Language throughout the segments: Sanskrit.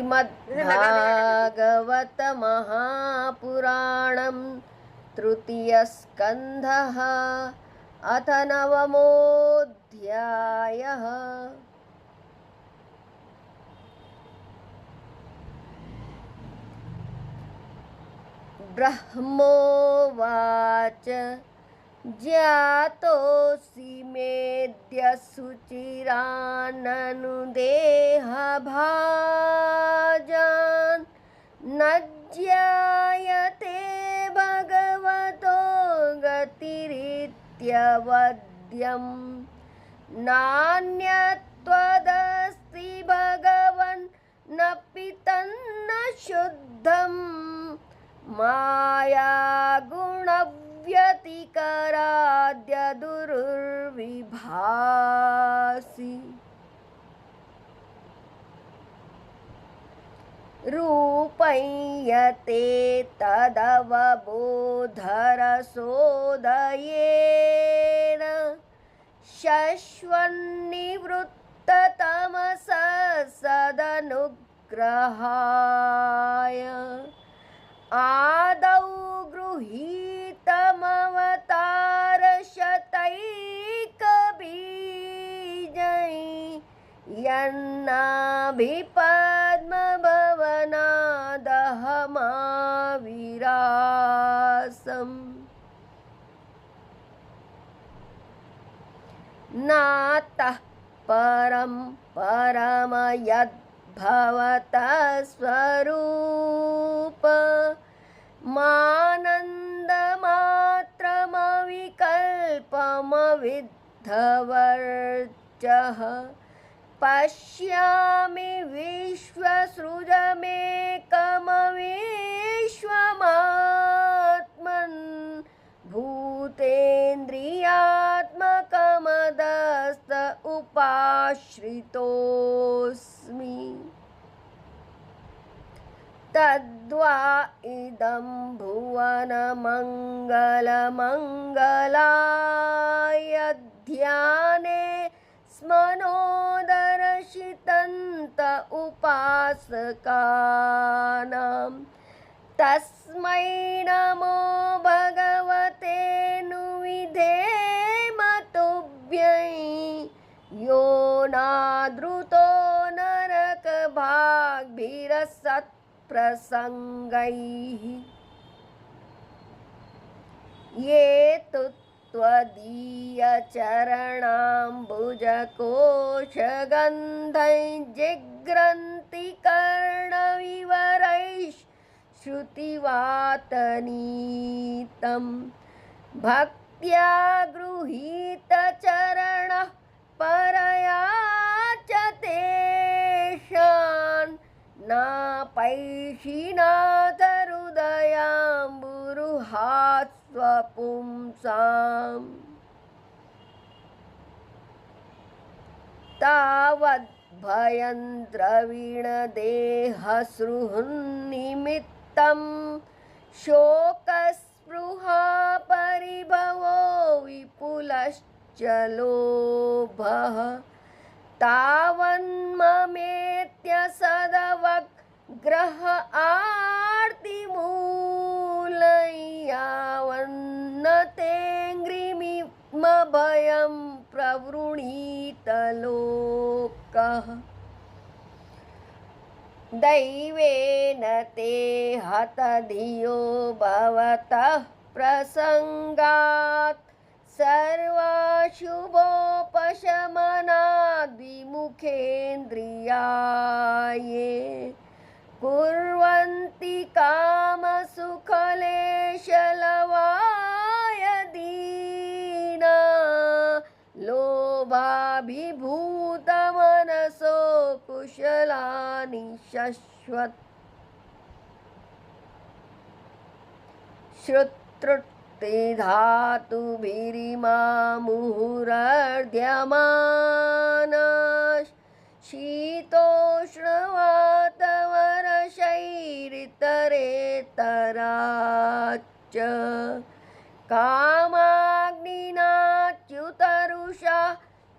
श्रीमद्भागवत महापुराणं तृतीयस्कन्धः अथ नवमोऽध्यायः। ब्रह्मोवाच ज्ञातोऽसि मेऽद्य शुचिराननुदेहभाजान् न ज्ञायते भगवतो गतिरित्यवद्यं नान्यत्वदस्ति भगवन् न पितन्न शुद्धं माया गुणव्यतिकराद्य दुर्विभासि। रूपं यते तदवबोधरसोदयेन शश्वन्निवृत्ततमसः सदनुग्रहाय आदौ गृहीतमवतारशतैकबीजैः यन्नाभिपद्मभवनादहमाविरासम् नातः परं परमयद्भवतः स्वरूपमानन्दमात्रमविकल्पमविद्धवर्चः पश्यामि विश्वसृजमेकमविश्वमात्मन् भूतेन्द्रियात्मकमदस्त उपाश्रितोऽस्मि। तद्वा इदं भुवनमङ्गलमङ्गलाय ध्याने स्मनोदर्शितन्त उपासकानां तस्मै नमो भगवते नुविधेम तुभ्यं यो नादृतो नरकभाग्भिरसत्प्रसङ्गैः ये तु त्वदीयचरणाम्बुजकोशगन्धं जिघ्रन्ति कर्णविवरैः श्रुतिवातनीतं भक्त्या गृहीतचरणः परया च तेषान् नापैषिनाथ हृदयाम्बुरुहात् स्वपुंसाम् तावद्भयं द्रविणदेहसृहन्निमित्तं शोकस्पृहा परिभवो विपुलश्च लोभः तावन्ममेत्य सदवग्रह आर्तिमूलं यावन्न तेऽङ्घ्रिमभयं प्रवृणीत लोकः। दैवेन ते हतधियो भवतः प्रसङ्गात् सर्वाशुभोपशमनाद्विमुखेन्द्रियाये कुर्वन्ति कामसुखलेशलवायदीना लोभाभिभूतमनसो कुशलानि शश्वत् श्रुत्रुक्तिधातुभिरिमामुहुरर्ध्यमानः शीतोष्णवातवरशैरितरेतराच्च कामाग्निनाच्युतरुषा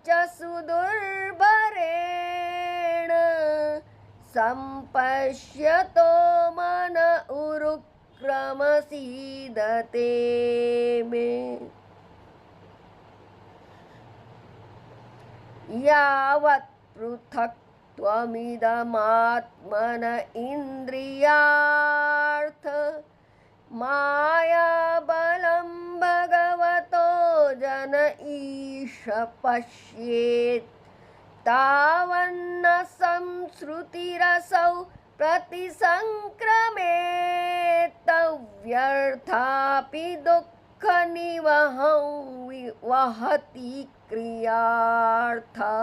च सुदुर्भरेण सम्पश्यतो मन उरुक्रमसीदते मे यावत् पृथक् त्वमिदमात्मन इन्द्रियार्थ मायाबलं भगवतो जन ईश पश्येत् तावन्न संश्रुतिरसौ प्रतिसंक्रमेत् तव्यर्थापि दुःखनिवहं वहति क्रियार्था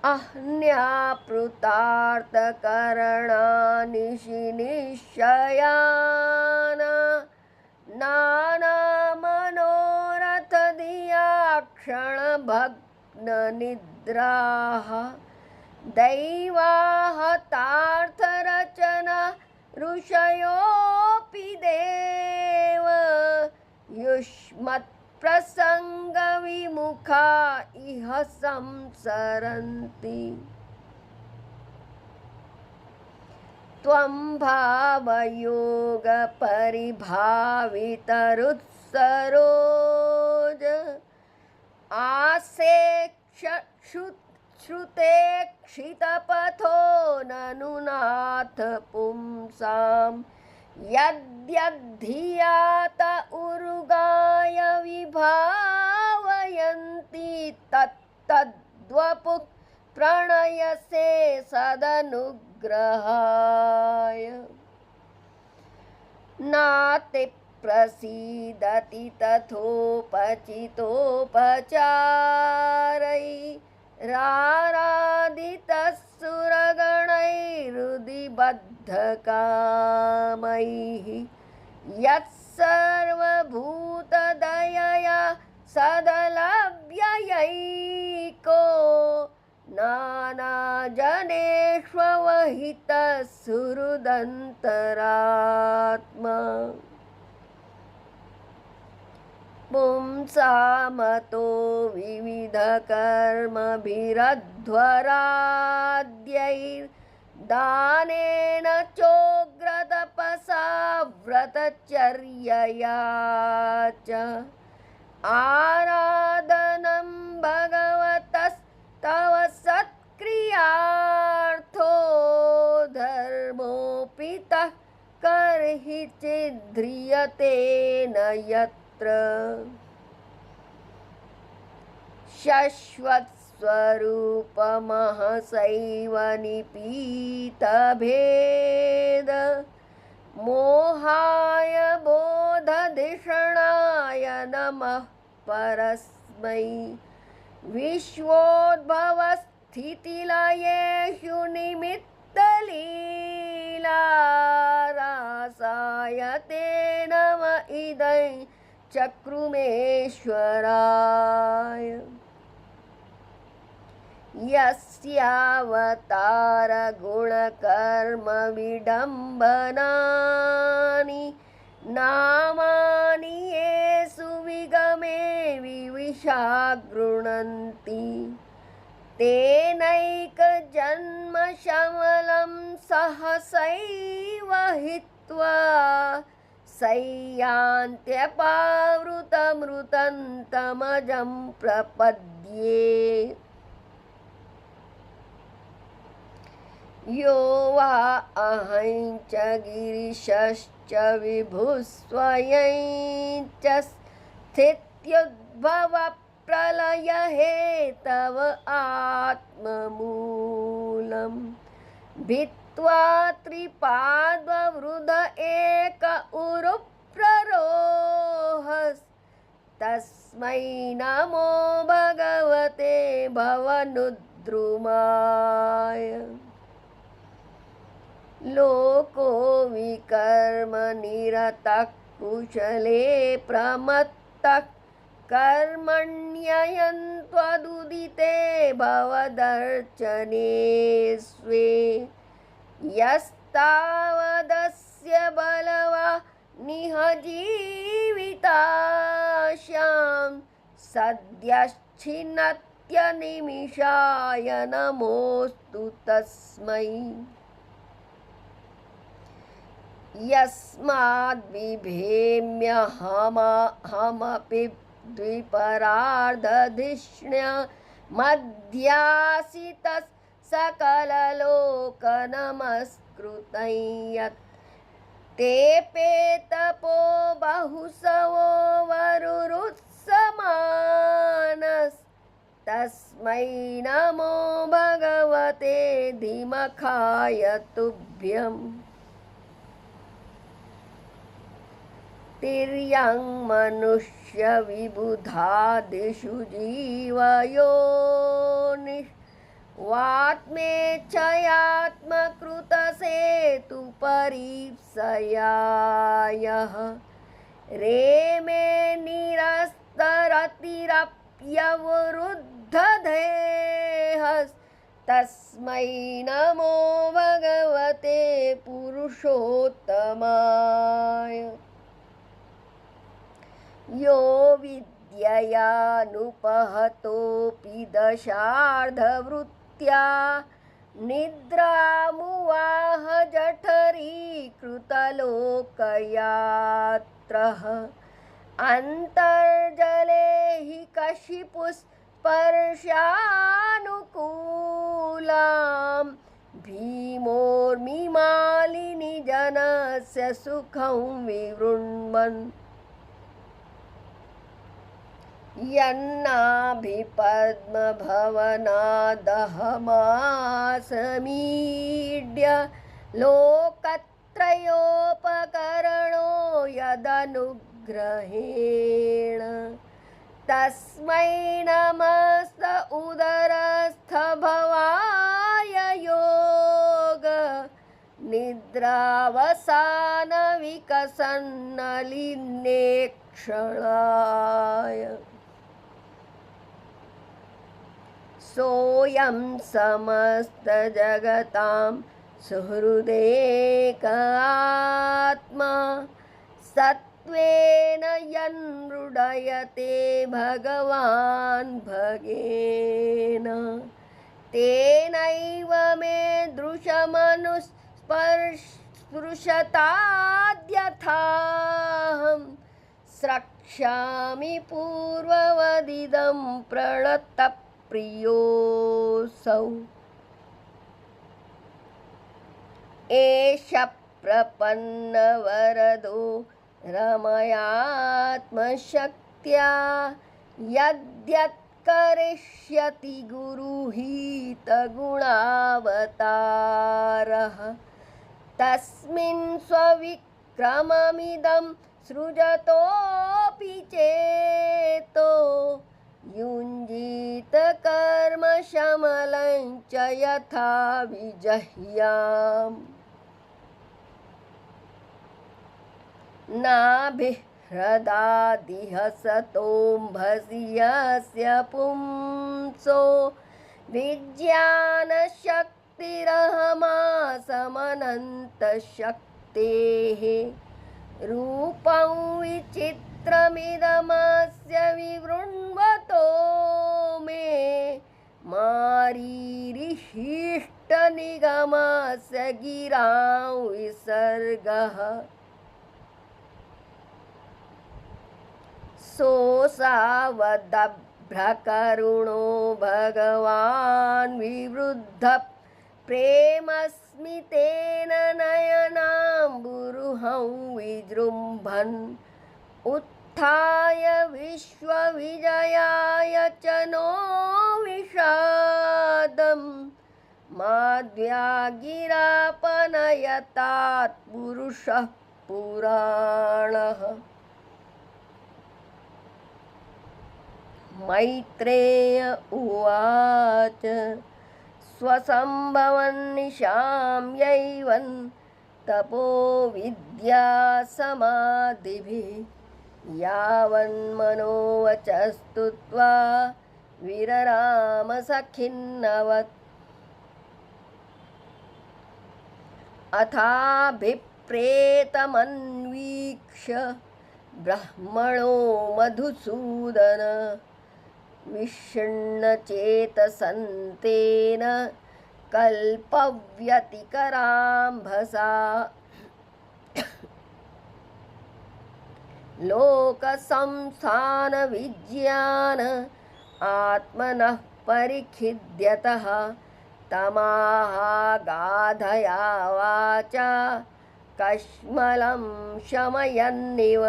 अह्न्याप्लुतार्थकरणानिशि नानामनोरथधिया क्षणभग्ननिद्राः दैवाहतार्थरचना ऋषयोऽपि देव युष्मत्प्रसङ्गविमुखा इह संसरन्ति त्वं भावयोगपरिभावितरुत्सरोज आसेक्ष श्रुतेक्षितपथो ननु नाथ पुंसां यद्यद्धियात उरुगाय विभावयन्ति तत्तद्वपुः प्रणयसे सदनुग्रहाय नाति प्रसीदति तथोपचितोपचारैराराधितः सुरगणैरुदिबद्धकामैः यत्सर्वभूतदयया सदलव्ययैको नानाजनेष्वहितः सुहृदन्तरात्मा पुंसामतो विविधकर्मभिरध्वराद्यैर्दानेन चोग्रतपसा व्रतचर्यया च आराधनं भगवतस्तव सत्क्रियार्थो धर्मोपितः कर्हि चिद्ध्रियते न यत्र शश्वत्स्वरूपमहसैव निपीतभेद मोहाय बोधधिषणाय नमः परस्मै विश्वोद्भवस्थितिलयेषु निमित्तलीलारासाय ते नम इदै चक्रुमेश्वराय यस्यावतारगुणकर्मविडम्बनानि नामानि येषु विगमे विविशा गृह्णन्ति तेनैकजन्मशमलं सहसैव हित्वा सय्यान्त्यपावृतमृतन्तमजं प्रपद्ये यो वा अहं च गिरिशश्च विभुस्वयं च स्थित्युद्भवप्रलयहेतव आत्ममूलं भित्त्वा त्रिपाद्ववृध एक उरुप्ररोहस्तस्मै नमो भगवते भवनुद्रुमाय लोको विकर्मनिरतः कुशले प्रमत्तः कर्मण्ययन्त्वदुदिते भवदर्चने स्वे यस्तावदस्य बलवा निह जीविताशां सद्यश्चिनत्य निमिषाय नमोऽस्तु तस्मै। यस्माद्बिभेम्यहमपि द्विपरार्धधिष्ण्य मध्यासितः सकललोकनमस्कृतं यत् तेऽपेतपो बहुसवो वरुरुत्समानस्तस्मै नमो भगवते धीमखाय तुभ्यम्। तिर्यं मनुष्यविबुधादिषु जीवयोनिष्वात्मेच्छयात्मकृतसेतुपरीप्सया यः रेमे निरस्तरतिरप्यवरुद्धदेहस्तस्मै नमो भगवते पुरुषोत्तमाय। यो विद्ययानुपहतोऽपि दशार्धवृत्त्या निद्रामुवाह जठरीकृतलोकयात्रः अन्तर्जले हि कशिपुस्पर्शानुकूलां भीमोर्मिमालिनि जनस्य सुखं विवृण्वन् यन्नाभिपद्मभवनादहमासमीड्य लोकत्रयोपकरणो यदनुग्रहेण तस्मै नमस्त उदरस्थ भवाय योग निद्रावसानविकसन्नलिनेक्षणाय। सोऽयं समस्तजगतां सुहृदेक आत्मा सत्त्वेन यन्मृडयते भगवान् भगेन तेनैव मे दृशमनुस्पृशताद्यथाहं स्रक्ष्यामि पूर्ववदिदं प्रणतप्रियोऽसौ। एष प्रपन्नवरदो रमयात्मशक्त्या यद्यत् करिष्यति गुरुहितगुणावतारः तस्मिन् स्वविक्रममिदं सृजतोऽपि चेतो युञ्जीत कर्मशमलं च यथा विजह्याम्। नाभिहृदादिह सतोऽम्भसि यस्य पुंसो विज्ञानशक्तिरहमासमनन्तशक्तेः रूपं विचित्रमिदमस्य विवृण्वतो मे मारीरिषिष्टनिगमस्य गिरां विसर्गः। सोऽसावदभ्रकरुणो भगवान् विवृद्ध प्रेमस्मितेन नयनाम्बुरुहं विजृम्भन् उत्थाय विश्वविजयाय च नो विषादं माध्वागिरापनयतात् पुरुषः पुराणः। मैत्रेय उवाच स्वसंभवन्निशां यैवन् तपो विद्यासमाधिभिः यावन्मनोवचस्तुत्वा विररामसखिन्नवत् अथाभिप्रेतमन्वीक्ष्य ब्रह्मणो मधुसूदन विषण्णचेतसन्तेन कल्पव्यतिकराम्भसा लोकसंस्थानविज्ञान आत्मनः परिखिद्यतः तमाहागाधया वाचा कश्मलं शमयन्निव।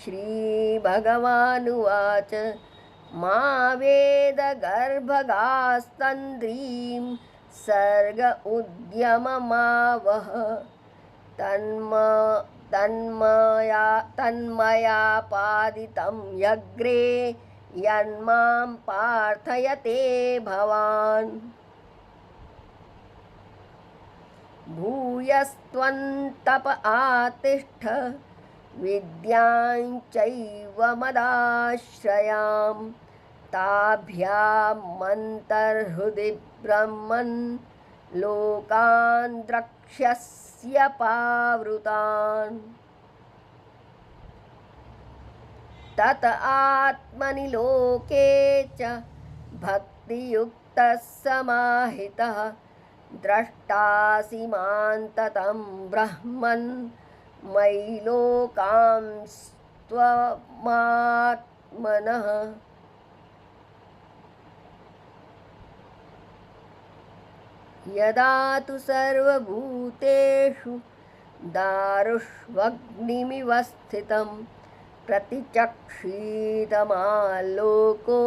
श्रीभगवानुवाच मा वेदगर्भगास्तन्द्रीं सर्ग उद्यममावह तन्मया पादितं यग्रे यन्मां पार्थयते भवान्। भूयस्त्वन्तप आतिष्ठ विद्यां चैव मदाश्रयां ताभ्यामन्तर्हृदि ब्रह्मन् लोकान् द्रक्ष्यस्य पावृतान्। तत आत्मनि लोके च भक्तियुक्तः समाहितः द्रष्टासि मां ततं ब्रह्मन् मयि लोकांस्त्वमात्मनः। यदा तु सर्वभूतेषु दारुष्वग्निमिव स्थितं प्रतिचक्षीदमालोको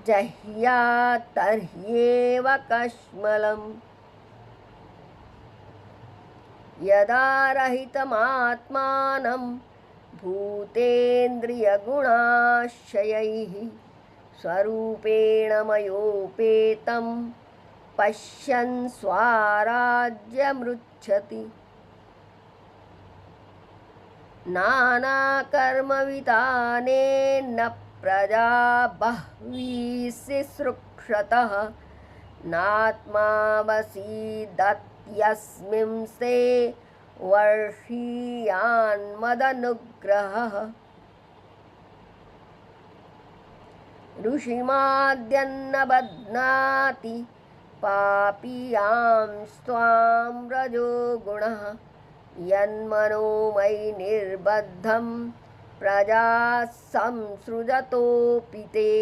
जह्यात्तर्ह्येव कश्मलम्। यदा रहितमात्मानं भूतेन्द्रियगुणाश्रयैः स्वरूपेण मयोपेतं पश्यन् स्वाराज्यमृच्छति। नानाकर्मवितानेन प्रजा बह्वीः सिसृक्षतः नात्मा वसीदत्यस्मिंस्ते वर्षीयान्मदनुग्रहः। ऋषिमाद्यन्न बध्नाति पापीयांस्त्वां रजो गुणः यन्मनोमयि निर्बद्धं प्रजा संसृजतोऽपि ते।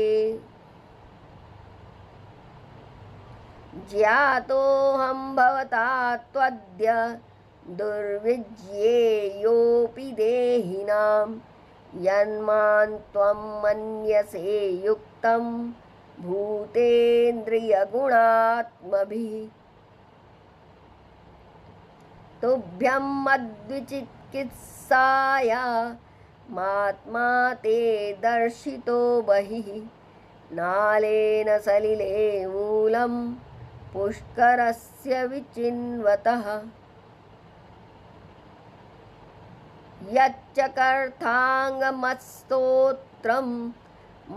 ज्ञातोऽहं भवता त्वद्य दुर्विज्ञेयोऽपि देहिनां यन्मां त्वं मन्यसे युक्तं भूतेन्द्रियगुणात्मभिः। तुभ्यं मद्विचिकित्साया मात्मा ते दर्शितो बहिः नालेन सलिले मूलं पुष्करस्य विचिन्वतः। यच्च कर्थाङ्गमत्स्तोत्रं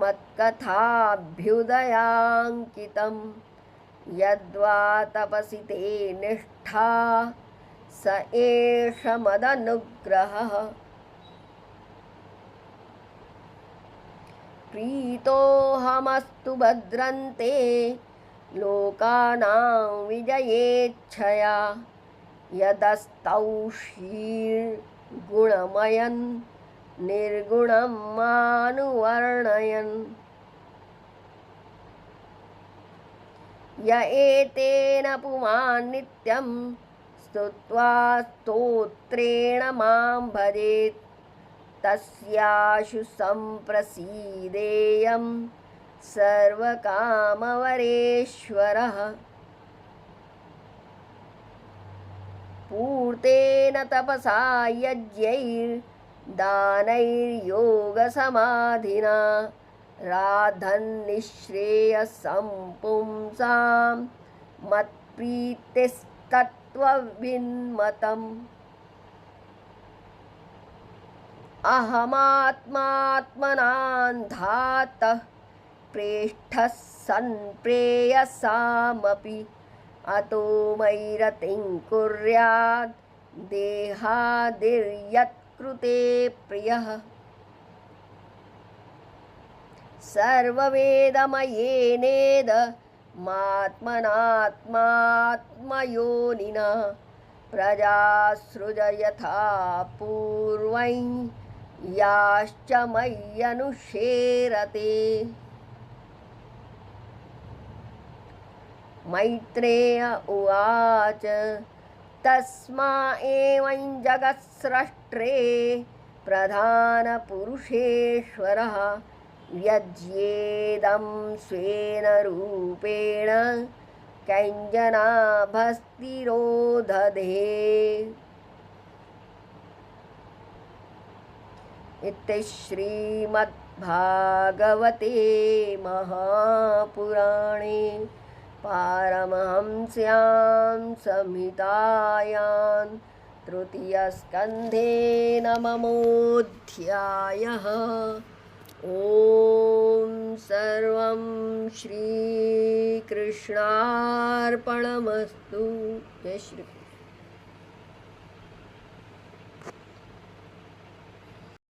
मत्कथाभ्युदयाङ्कितं यद्वा तपसि ते निष्ठा स एष मदनुग्रहः। प्रीतोऽहमस्तु भद्रन्ते लोकानां विजयेच्छया यदस्तौषीर्गुणमयन् निर्गुणं मानुवर्णयन्। य एतेन पुमान् नित्यं स्तुत्वा स्तोत्रेण मां भजेत् तस्याशु सम्प्रसीदेयं सर्वकामवरेश्वरः। पूर्तेन तपसा यज्ञैर्दानैर्योगसमाधिना राधन्निःश्रेयसं पुंसां मत्प्रीतिस्तत्त्वविन्मतम्। अहमात्मात्मनान्धातः प्रेष्ठः सन् प्रेयसामपि अतो मयि रतिं कुर्यात् देहादिर्यत्कृते प्रियः। सर्ववेदमयेनेदमात्मनात्मात्मयोनिना प्रजासृज यथा पूर्वं याश्च मय्यनुशेरते। मैत्रेय उवाच तस्मा एवं जगत्स्रष्टे प्रधानपुरुषेश्वरः यज्ञेदं स्वेन रूपेण कञ्जनाभस्तिरोधधे। इति श्रीमद्भागवते महापुराणे पारमहंस्यां संहितायां तृतीयस्कन्धे नवमोऽध्यायः। ॐ सर्वं श्रीकृष्णार्पणमस्तु। जय श्री कृष्ण।